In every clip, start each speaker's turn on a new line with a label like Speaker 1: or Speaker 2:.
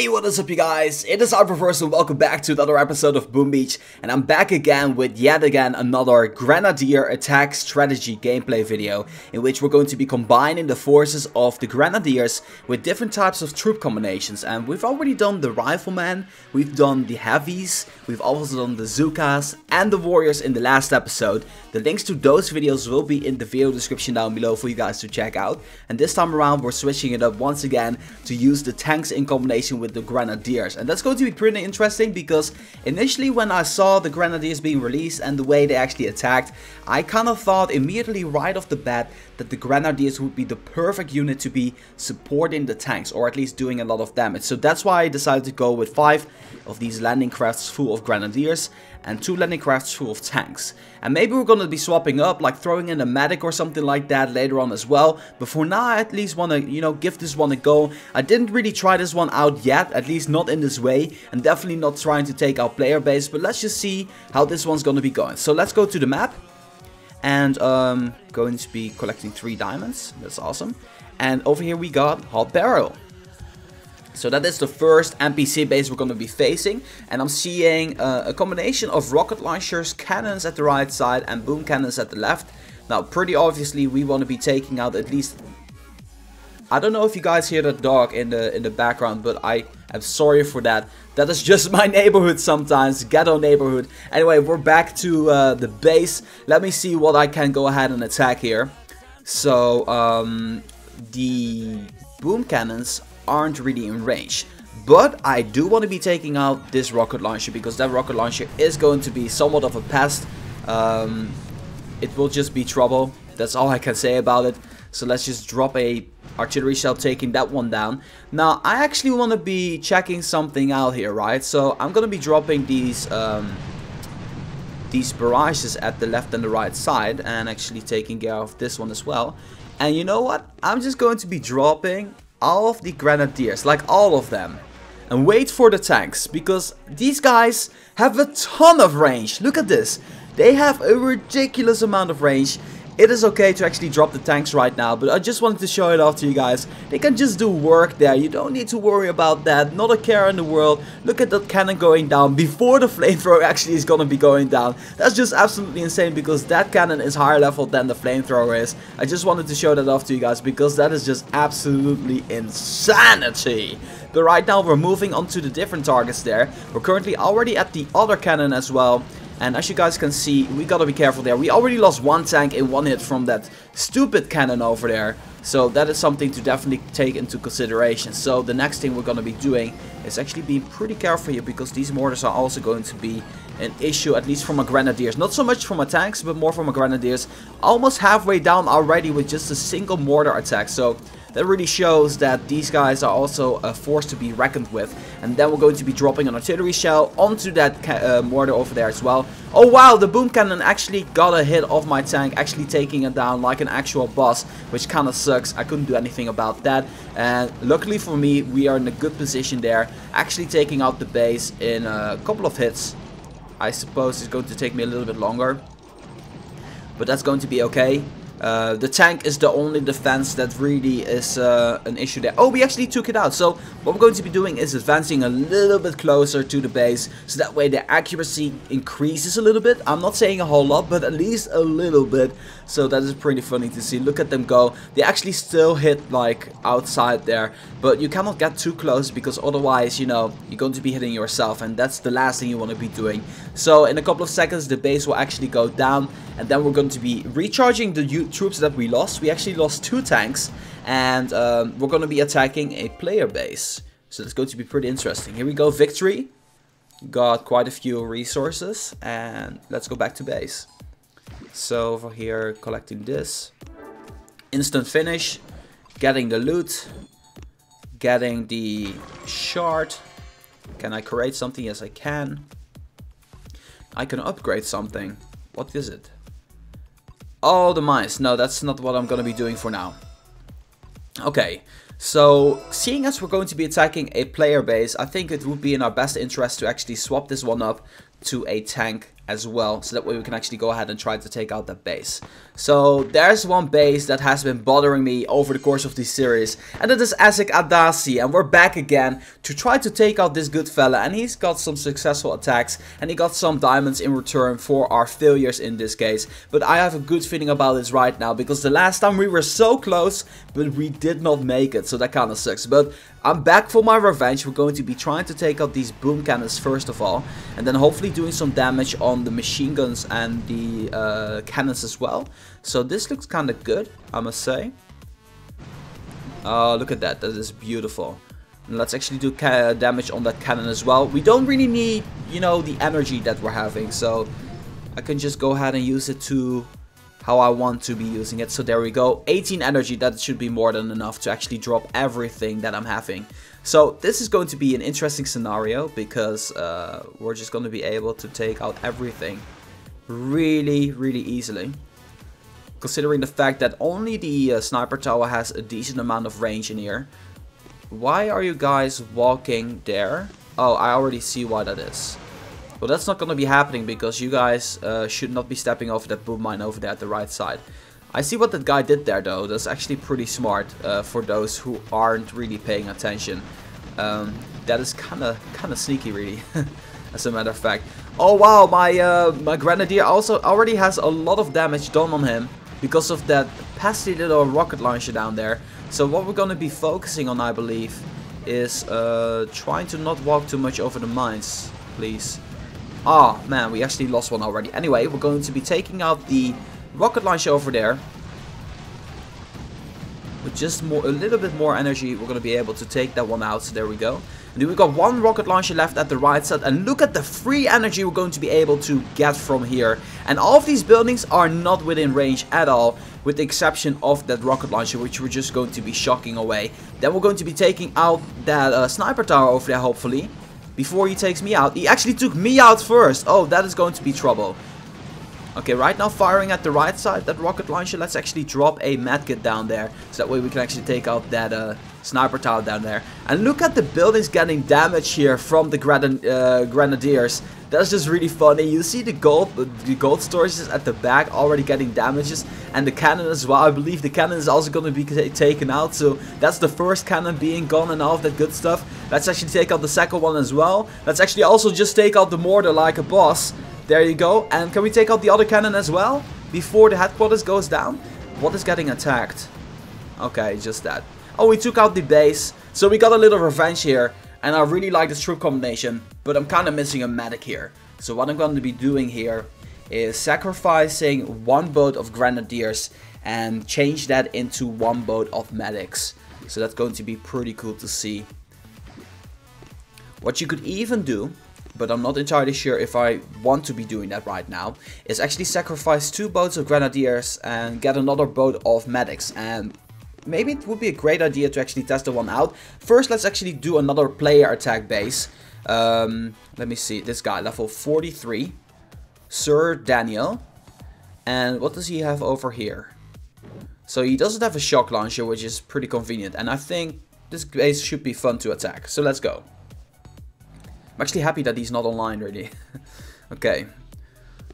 Speaker 1: Hey, what is up you guys? It is First and welcome back to another episode of Boom Beach, and I'm back again with yet again another Grenadier attack strategy gameplay video in which we're going to be combining the forces of the Grenadiers with different types of troop combinations. And we've already done the Riflemen, we've done the Heavies, we've also done the Zookas and the Warriors in the last episode. The links to those videos will be in the video description down below for you guys to check out. And this time around we're switching it up once again to use the tanks in combination with the Grenadiers, and that's going to be pretty interesting because initially when I saw the Grenadiers being released and the way they actually attacked, I kind of thought immediately right off the bat that the Grenadiers would be the perfect unit to be supporting the tanks, or at least doing a lot of damage. So that's why I decided to go with 5 of these landing crafts full of Grenadiers and 2 landing crafts full of tanks. And maybe we're going to be swapping up, like throwing in a medic or something like that later on as well. But for now I at least want to, give this one a go. I didn't really try this one out yet, at least not in this way. And definitely not trying to take out player base, but let's just see how this one's going to be going. So let's go to the map. And going to be collecting 3 diamonds. That's awesome. And over here we got Hot Barrel. So that is the first NPC base we're going to be facing, and I'm seeing a combination of rocket launchers, cannons at the right side and boom cannons at the left. Now pretty obviously we want to be taking out at least, I don't know if you guys hear that dog in the background, but I am sorry for that. That is just my neighborhood sometimes, ghetto neighborhood. Anyway, we're back to the base. Let me see what I can go ahead and attack here. So the boom cannons aren't really in range, but I do want to be taking out this rocket launcher because that rocket launcher is going to be somewhat of a pest. It will just be trouble, that's all I can say about it. So let's just drop a artillery shell taking that one down. Now I actually want to be checking something out here, right? So I'm gonna be dropping these barrages at the left and the right side, and actually taking care of this one as well. And you know what, I'm just going to be dropping all of the Grenadiers, like all of them, and wait for the tanks, because these guys have a ton of range. Look at this, they have a ridiculous amount of range. It is okay to actually drop the tanks right now, but I just wanted to show it off to you guys. They can just do work there, you don't need to worry about that, not a care in the world. Look at that cannon going down before the flamethrower actually is gonna be going down. That's just absolutely insane, because that cannon is higher level than the flamethrower is. I just wanted to show that off to you guys because that is just absolutely insanity. But right now we're moving on to the different targets there. We're currently already at the other cannon as well. And as you guys can see, we gotta be careful there. We already lost 1 tank in 1 hit from that stupid cannon over there. So that is something to definitely take into consideration. So the next thing we're gonna be doing is actually being pretty careful here, because these mortars are also going to be an issue, at least from a Grenadiers. Not so much from a tanks, but more from a Grenadiers. Almost halfway down already with just a single mortar attack. So that really shows that these guys are also a force to be reckoned with. And then we're going to be dropping an artillery shell onto that mortar over there as well. Oh wow, the boom cannon actually got a hit off my tank, actually taking it down like an actual boss, which kind of sucks. I couldn't do anything about that. And luckily for me, we are in a good position there, actually taking out the base in a couple of hits. I suppose it's going to take me a little bit longer, but that's going to be okay. The tank is the only defense that really is an issue there. Oh, we actually took it out. So what we're going to be doing is advancing a little bit closer to the base, so that way the accuracy increases a little bit. I'm not saying a whole lot, but at least a little bit. So that is pretty funny to see. Look at them go. They actually still hit like outside there, but you cannot get too close, because otherwise, you're going to be hitting yourself, and that's the last thing you want to be doing. So in a couple of seconds the base will actually go down, and then we're going to be recharging the troops that we lost. We actually lost 2 tanks, and we're going to be attacking a player base. So it's going to be pretty interesting. Here we go, victory. Got quite a few resources, and let's go back to base. So over here, collecting this. Instant finish. Getting the loot. Getting the shard. Can I create something? Yes, I can. I can upgrade something. What is it? Oh, the mines. No, that's not what I'm going to be doing for now. Okay, so seeing as we're going to be attacking a player base, I think it would be in our best interest to actually swap this one up to a tank as well, so that way we can actually go ahead and try to take out that base. So there's one base that has been bothering me over the course of this series, and that is Azek Adasi, and we're back again to try to take out this good fella, and he's got some successful attacks and he got some diamonds in return for our failures in this case. But I have a good feeling about this right now, because the last time we were so close but we did not make it, so that kind of sucks. But I'm back for my revenge. We're going to be trying to take out these boom cannons first of all, and then hopefully doing some damage on the machine guns and the cannons as well. So this looks kind of good, I must say. Oh, look at that. That is beautiful. And let's actually do damage on that cannon as well. We don't really need, you know, the energy that we're having, so I can just go ahead and use it to how I want to be using it. So there we go, 18 energy. That should be more than enough to actually drop everything that I'm having. So this is going to be an interesting scenario, because we're just going to be able to take out everything really easily, considering the fact that only the sniper tower has a decent amount of range in here. Why are you guys walking there? Oh, I already see why that is. Well, that's not going to be happening, because you guys should not be stepping over that boom mine over there at the right side. I see what that guy did there, though. That's actually pretty smart for those who aren't really paying attention. That is kind of sneaky, really, as a matter of fact. Oh wow, my Grenadier also already has a lot of damage done on him because of that pesky little rocket launcher down there. So what we're going to be focusing on, I believe, is trying to not walk too much over the mines, please. Oh man, we actually lost one already. Anyway, we're going to be taking out the rocket launcher over there. With just a little bit more energy, we're going to be able to take that one out. So there we go. And then we've got one rocket launcher left at the right side. And look at the free energy we're going to be able to get from here. And all of these buildings are not within range at all, with the exception of that rocket launcher, which we're just going to be shocking away. Then we're going to be taking out that sniper tower over there, hopefully, before he takes me out. He actually took me out first. Oh, that is going to be trouble. Okay, right now firing at the right side, that rocket launcher. Let's actually drop a medkit down there, so that way we can actually take out that sniper tower down there. And look at the buildings getting damaged here from the Grenadiers. That's just really funny. You see the gold storages at the back already getting damages, and the cannon as well. I believe the cannon is also going to be taken out. So that's the first cannon being gone and all of that good stuff. Let's actually take out the second one as well. Let's actually also just take out the mortar like a boss. There you go. And can we take out the other cannon as well before the headquarters goes down? What is getting attacked? Okay, just that. Oh, we took out the base. So we got a little revenge here. And I really like this troop combination, but I'm kind of missing a medic here. So what I'm going to be doing here is sacrificing one boat of Grenadiers and change that into one boat of medics. So that's going to be pretty cool to see. What you could even do, but I'm not entirely sure if I want to be doing that right now, is actually sacrifice 2 boats of Grenadiers and get another boat of medics. And maybe it would be a great idea to actually test the one out. First, let's actually do another player attack base. Let me see. This guy, level 43. Sir Daniel. And what does he have over here? So he doesn't have a shock launcher, which is pretty convenient. And I think this base should be fun to attack. So let's go. I'm actually happy that he's not online, really. Okay.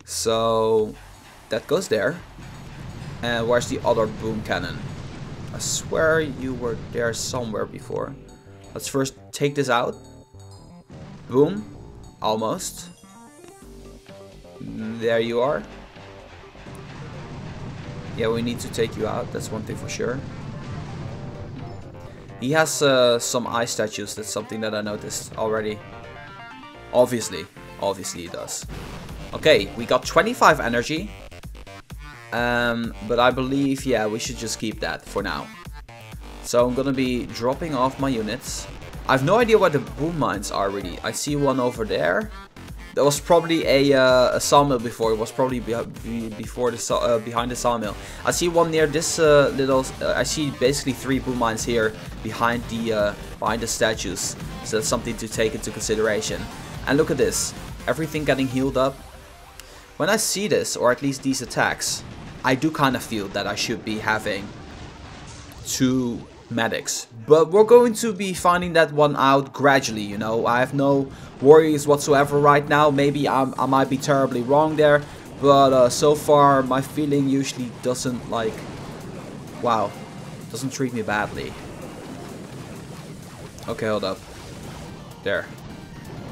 Speaker 1: So that goes there. And where's the other boom cannon? I swear you were there somewhere before. Let's first take this out. Boom. Almost. There you are. Yeah, we need to take you out. That's one thing for sure. He has some eye statues. That's something that I noticed already. Obviously he does. Okay, we got 25 energy. But I believe, yeah, we should just keep that for now. So I'm gonna be dropping off my units. I have no idea where the boom mines are really. I see one over there. There was probably a sawmill before. It was probably before the behind the sawmill. I see one near this little. I see basically 3 boom mines here behind the statues. So that's something to take into consideration. And look at this, everything getting healed up. When I see this, or at least these attacks, I do kind of feel that I should be having to medics. But we're going to be finding that one out gradually, you know. I have no worries whatsoever right now. Maybe I might be terribly wrong there. But so far my feeling usually doesn't like... Wow. Doesn't treat me badly. Okay, hold up. There.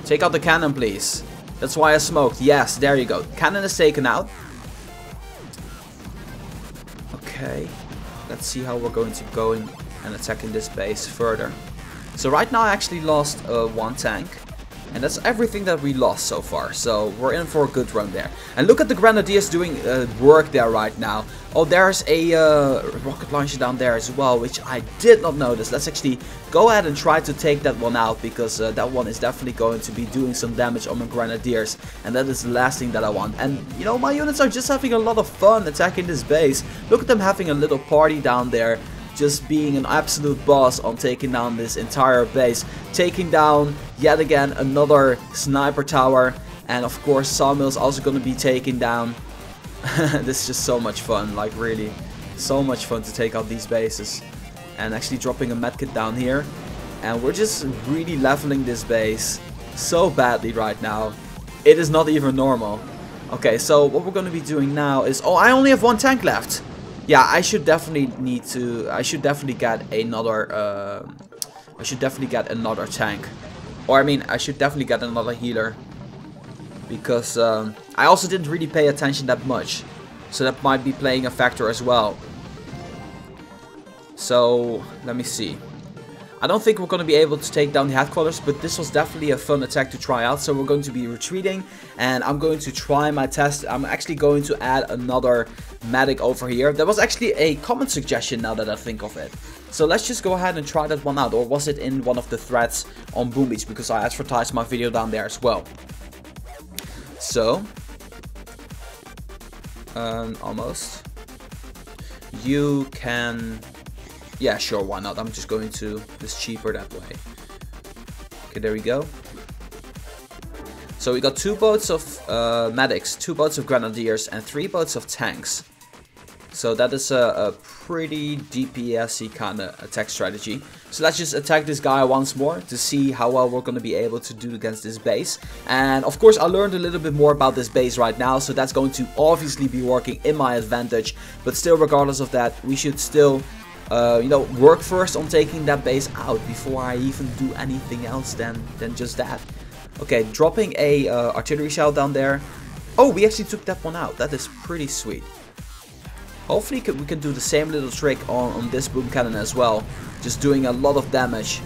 Speaker 1: Take out the cannon, please. That's why I smoked. Yes, there you go. Cannon is taken out. Okay. Let's see how we're going to go in and attacking this base further. So right now I actually lost one tank. And that's everything that we lost so far. So we're in for a good run there. And look at the Grenadiers doing work there right now. Oh, there's a rocket launcher down there as well, which I did not notice. Let's actually go ahead and try to take that one out, because that one is definitely going to be doing some damage on my Grenadiers. And that is the last thing that I want. And you know, my units are just having a lot of fun attacking this base. Look at them having a little party down there. Just being an absolute boss on taking down this entire base. Taking down yet again another sniper tower. And of course Sawmill's also going to be taken down. This is just so much fun, like really so much fun to take out these bases. And actually dropping a medkit down here. And we're just really leveling this base so badly right now. It is not even normal. Okay, so what we're going to be doing now is... Oh, I only have one tank left. Yeah, I should definitely get another tank. Or I mean, I should definitely get another healer. Because I also didn't really pay attention that much. So that might be playing a factor as well. So, let me see. I don't think we're going to be able to take down the headquarters, but this was definitely a fun attack to try out. So we're going to be retreating, and I'm going to try my test. I'm actually going to add another medic over here. There was actually a comment suggestion now that I think of it. So let's just go ahead and try that one out. Or was it in one of the threads on Boom Beach, because I advertised my video down there as well. So, almost. You can... Yeah, sure, why not? I'm just going to... It's cheaper that way. Okay, there we go. So we got 2 boats of medics, 2 boats of grenadiers, and 3 boats of tanks. So that is a pretty DPS-y kind of attack strategy. So let's just attack this guy once more to see how well we're going to be able to do against this base. And of course I learned a little bit more about this base right now, so that's going to obviously be working in my advantage. But still, regardless of that, we should still... you know, work first on taking that base out before I even do anything else than just that. Okay, dropping a artillery shell down there. Oh, we actually took that one out. That is pretty sweet. Hopefully we can do the same little trick on this boom cannon as well. Just doing a lot of damage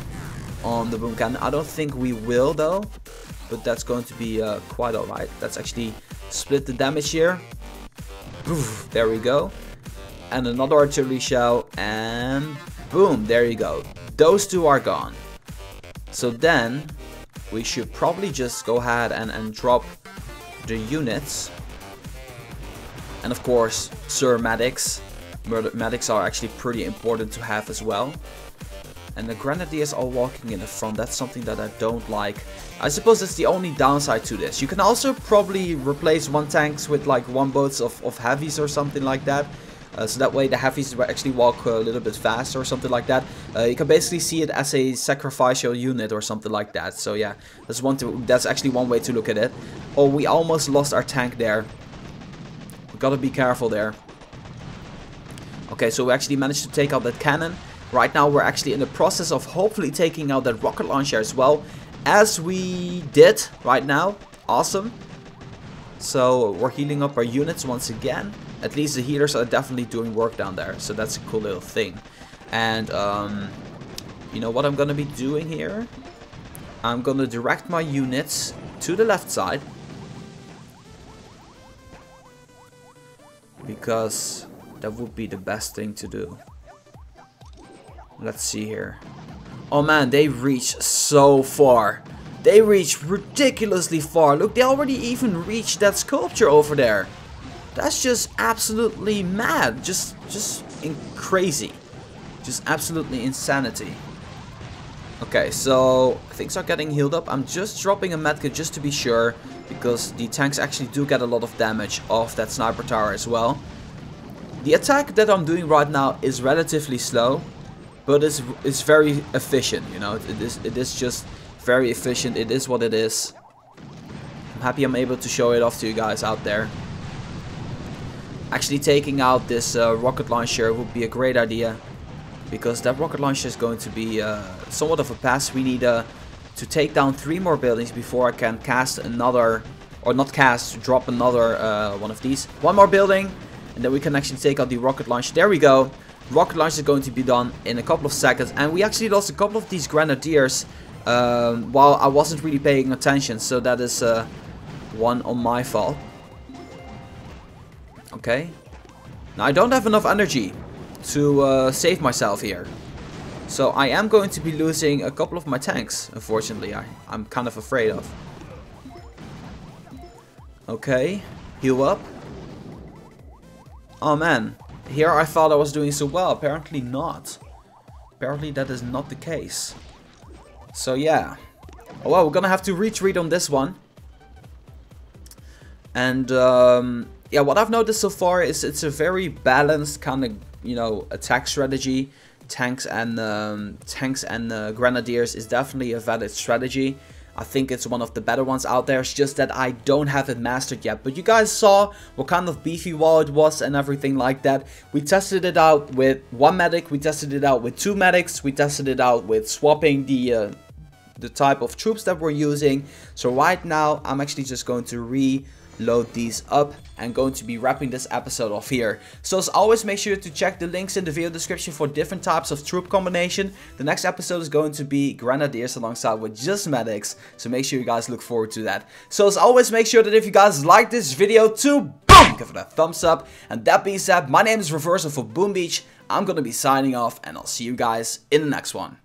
Speaker 1: on the boom cannon. I don't think we will though, but that's going to be quite alright. Let's actually split the damage here. Oof, there we go. And another artillery shell, and boom, there you go. Those 2 are gone. So then we should probably just go ahead and drop the units. And of course, Sir Medics. Medics are actually pretty important to have as well. And the Grenadiers are walking in the front. That's something that I don't like. I suppose that's the only downside to this. You can also probably replace 1 tanks with like 1 boats of heavies or something like that. So that way the heavies actually walk a little bit faster or something like that. You can basically see it as a sacrificial unit or something like that. So yeah, that's actually one way to look at it. Oh, we almost lost our tank there. We gotta be careful there. Okay, so we actually managed to take out that cannon. Right now we're actually in the process of hopefully taking out that rocket launcher as well. As we did right now. Awesome. So we're healing up our units once again. At least the healers are definitely doing work down there. So that's a cool little thing. And you know what I'm going to be doing here? I'm going to direct my units to the left side. Because that would be the best thing to do. Let's see here. Oh man, they reach so far. They reach ridiculously far. Look, they already even reached that sculpture over there. That's just absolutely mad. Just crazy. Just absolutely insanity. Okay, so things are getting healed up. I'm just dropping a medkit just to be sure, because the tanks actually do get a lot of damage off that sniper tower as well. The attack that I'm doing right now is relatively slow. but it's very efficient, you know. It is just very efficient. It is what it is. I'm happy I'm able to show it off to you guys out there. Actually taking out this rocket launcher would be a great idea, because that rocket launcher is going to be somewhat of a pass. We need to take down 3 more buildings before I can cast another, or not cast, drop another one of these. 1 more building, and then we can actually take out the rocket launcher. There we go. Rocket launcher is going to be done in a couple of seconds, and we actually lost a couple of these grenadiers while I wasn't really paying attention, so that is one on my fault. Okay. Now I don't have enough energy to save myself here, so I am going to be losing a couple of my tanks, unfortunately. I'm kind of afraid of. Okay, heal up. Oh man, here I thought I was doing so well. Apparently not. Apparently that is not the case. So yeah. Oh well, we're gonna have to retreat on this one. And yeah, what I've noticed so far is it's a very balanced kind of, you know, attack strategy. Tanks and grenadiers is definitely a valid strategy. I think it's one of the better ones out there. It's just that I don't have it mastered yet. But you guys saw what kind of beefy wall it was and everything like that. We tested it out with 1 medic. We tested it out with 2 medics. We tested it out with swapping the type of troops that we're using. So right now, I'm actually just going to reload these up and going to be wrapping this episode off here. So as always, make sure to check the links in the video description for different types of troop combination. The next episode is going to be grenadiers alongside with just medics, so make sure you guys look forward to that. So as always, make sure that if you guys like this video to boom, give it a thumbs up. And that being said, my name is Reversal for Boom Beach. I'm gonna be signing off, and I'll see you guys in the next one.